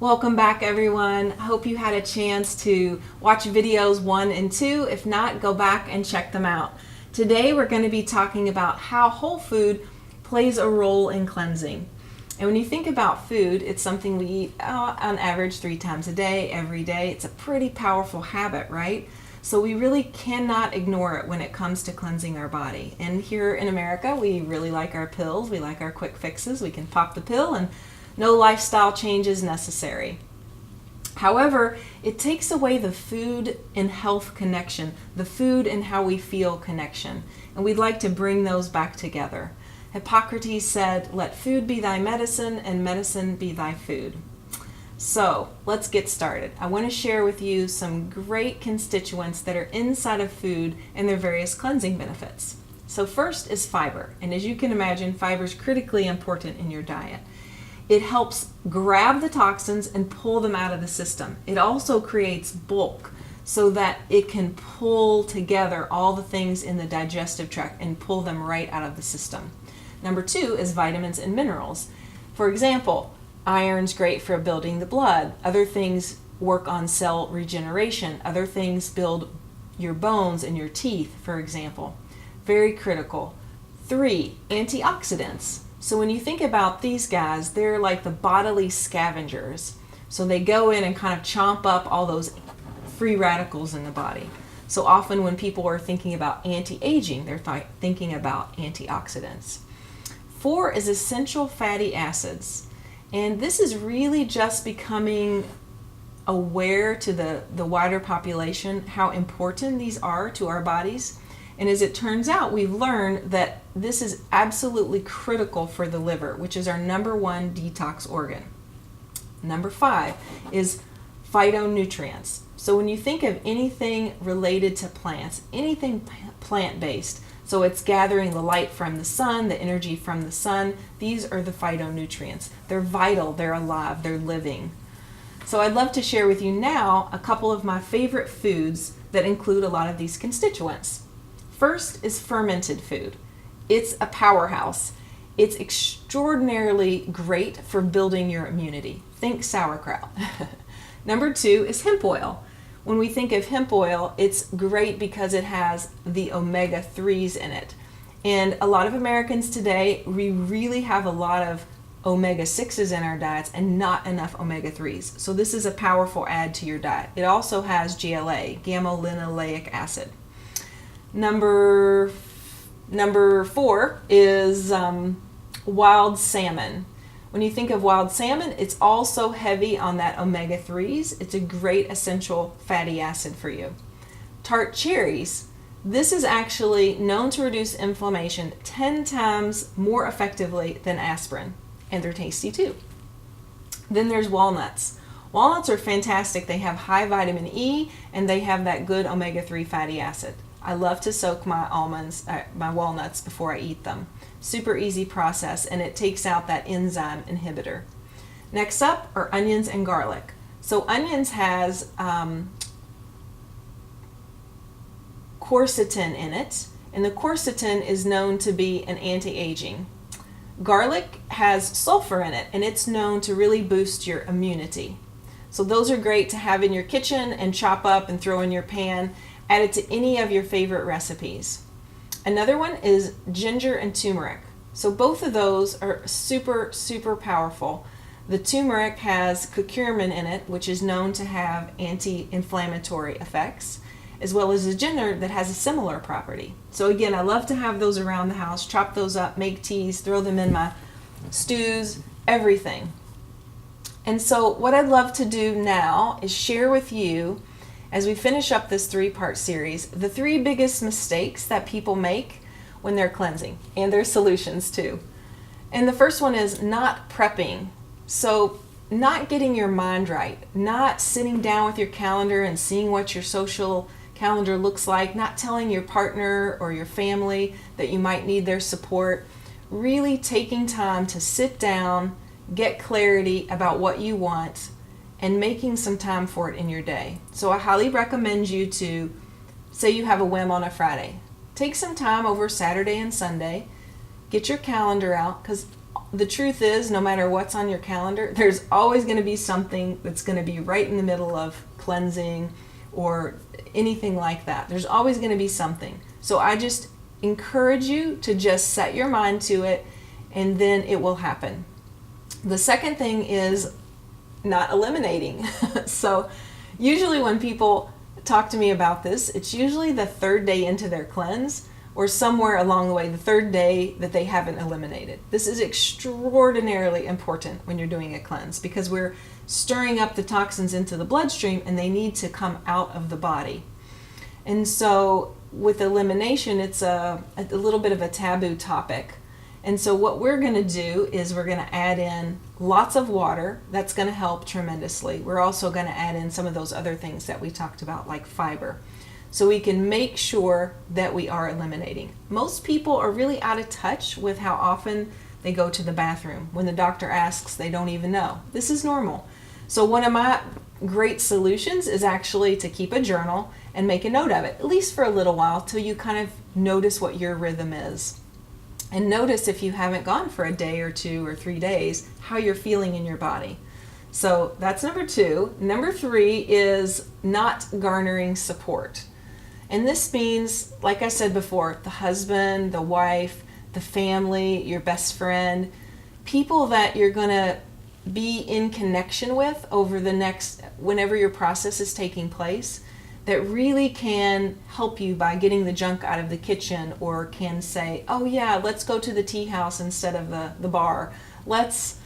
Welcome back, everyone. Hope you had a chance to watch videos 1 and 2. If not, go back and check them out. Today we're going to be talking about how whole food plays a role in cleansing. And when you think about food, it's something we eat on average 3 times a day, every day. It's a pretty powerful habit, right? So we really cannot ignore it when it comes to cleansing our body. And here in America, we really like our pills. We like our quick fixes. We can pop the pill and no lifestyle changes necessary. However, it takes away the food and health connection, the food and how we feel connection. And we'd like to bring those back together. Hippocrates said, "Let food be thy medicine and medicine be thy food." So let's get started. I want to share with you some great constituents that are inside of food and their various cleansing benefits. So first is fiber. And as you can imagine, fiber is critically important in your diet. It helps grab the toxins and pull them out of the system. It also creates bulk so that it can pull together all the things in the digestive tract and pull them right out of the system. Number 2 is vitamins and minerals. For example, iron's great for building the blood. Other things work on cell regeneration. Other things build your bones and your teeth, for example. Very critical. 3, antioxidants. So when you think about these guys, they're like the bodily scavengers. So they go in and kind of chomp up all those free radicals in the body. So often when people are thinking about anti-aging, they're thinking about antioxidants. 4 is essential fatty acids. And this is really just becoming aware to the wider population how important these are to our bodies. And as it turns out, we've learned that this is absolutely critical for the liver, which is our number 1 detox organ. Number 5 is phytonutrients. So when you think of anything related to plants, anything plant-based, so it's gathering the light from the sun, the energy from the sun, these are the phytonutrients. They're vital, they're alive, they're living. So I'd love to share with you now a couple of my favorite foods that include a lot of these constituents. First is fermented food. It's a powerhouse. It's extraordinarily great for building your immunity. Think sauerkraut. Number 2 is hemp oil. When we think of hemp oil, it's great because it has the omega-3s in it. And a lot of Americans today, we really have a lot of omega-6s in our diets and not enough omega-3s. So this is a powerful add to your diet. It also has GLA, gamma-linolenic acid. Number 4 is wild salmon. When you think of wild salmon, it's also heavy on that omega-3s. It's a great essential fatty acid for you. Tart cherries. This is actually known to reduce inflammation 10 times more effectively than aspirin, and they're tasty too. Then there's walnuts. Walnuts are fantastic. They have high vitamin E and they have that good omega-3 fatty acid. I love to soak my walnuts before I eat them. Super easy process, and it takes out that enzyme inhibitor. Next up are onions and garlic. So onions has quercetin in it, and the quercetin is known to be an anti-aging. Garlic has sulfur in it, and it's known to really boost your immunity. So those are great to have in your kitchen and chop up and throw in your pan. Add it to any of your favorite recipes. Another one is ginger and turmeric. So both of those are super, super powerful. The turmeric has curcumin in it, which is known to have anti-inflammatory effects, as well as the ginger that has a similar property. So again, I love to have those around the house, chop those up, make teas, throw them in my stews, everything. And so what I'd love to do now is share with you, as we finish up this 3-part series, the 3 biggest mistakes that people make when they're cleansing, and their solutions too. And the first one is not prepping. So not getting your mind right, not sitting down with your calendar and seeing what your social calendar looks like, not telling your partner or your family that you might need their support, really taking time to sit down, get clarity about what you want, and making some time for it in your day. So I highly recommend you to, say you have a whim on a Friday, take some time over Saturday and Sunday, get your calendar out, because the truth is, no matter what's on your calendar, there's always going to be something that's going to be right in the middle of cleansing or anything like that. There's always going to be something. So I just encourage you to just set your mind to it, and then it will happen. The second thing is not eliminating. So usually when people talk to me about this, it's usually the third day into their cleanse, or somewhere along the way, the third day that they haven't eliminated. This is extraordinarily important when you're doing a cleanse, because we're stirring up the toxins into the bloodstream and they need to come out of the body. And so with elimination, it's a little bit of a taboo topic. And so what we're going to do is we're going to add in lots of water. That's going to help tremendously. We're also going to add in some of those other things that we talked about, like fiber, so we can make sure that we are eliminating. Most people are really out of touch with how often they go to the bathroom. When the doctor asks, they don't even know. This is normal. So one of my great solutions is actually to keep a journal and make a note of it, at least for a little while, till you kind of notice what your rhythm is. And notice, if you haven't gone for a day or 2 or 3 days, how you're feeling in your body. So that's number 2. Number 3 is not garnering support. And this means, like I said before, the husband, the wife, the family, your best friend, people that you're going to be in connection with over the next, whenever your process is taking place, that really can help you by getting the junk out of the kitchen, or can say, oh yeah, let's go to the tea house instead of the bar. Let's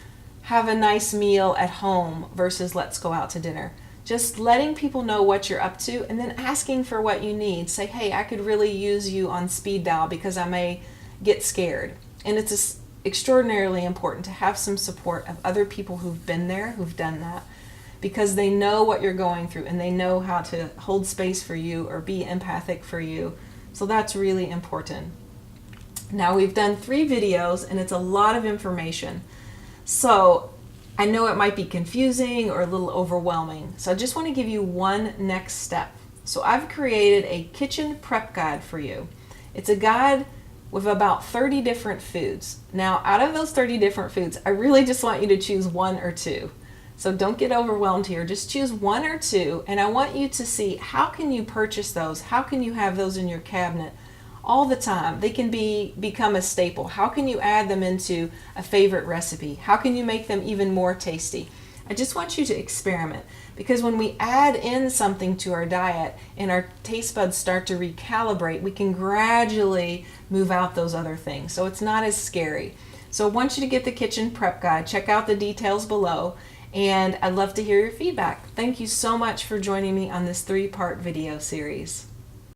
have a nice meal at home versus let's go out to dinner. Just letting people know what you're up to, and then asking for what you need. Say, hey, I could really use you on speed dial because I may get scared. And it's extraordinarily important to have some support of other people who've been there, who've done that, because they know what you're going through and they know how to hold space for you or be empathic for you. So that's really important. Now, we've done 3 videos and it's a lot of information. So I know it might be confusing or a little overwhelming. So I just want to give you one next step. So I've created a kitchen prep guide for you. It's a guide with about 30 different foods. Now, out of those 30 different foods, I really just want you to choose 1 or 2. So don't get overwhelmed here. Just choose 1 or 2, and I want you to see, how can you purchase those? How can you have those in your cabinet all the time? They can become a staple. How can you add them into a favorite recipe? How can you make them even more tasty? I just want you to experiment, because when we add in something to our diet and our taste buds start to recalibrate, we can gradually move out those other things. So it's not as scary. So I want you to get the kitchen prep guide. Check out the details below. And I'd love to hear your feedback. Thank you so much for joining me on this 3-part video series.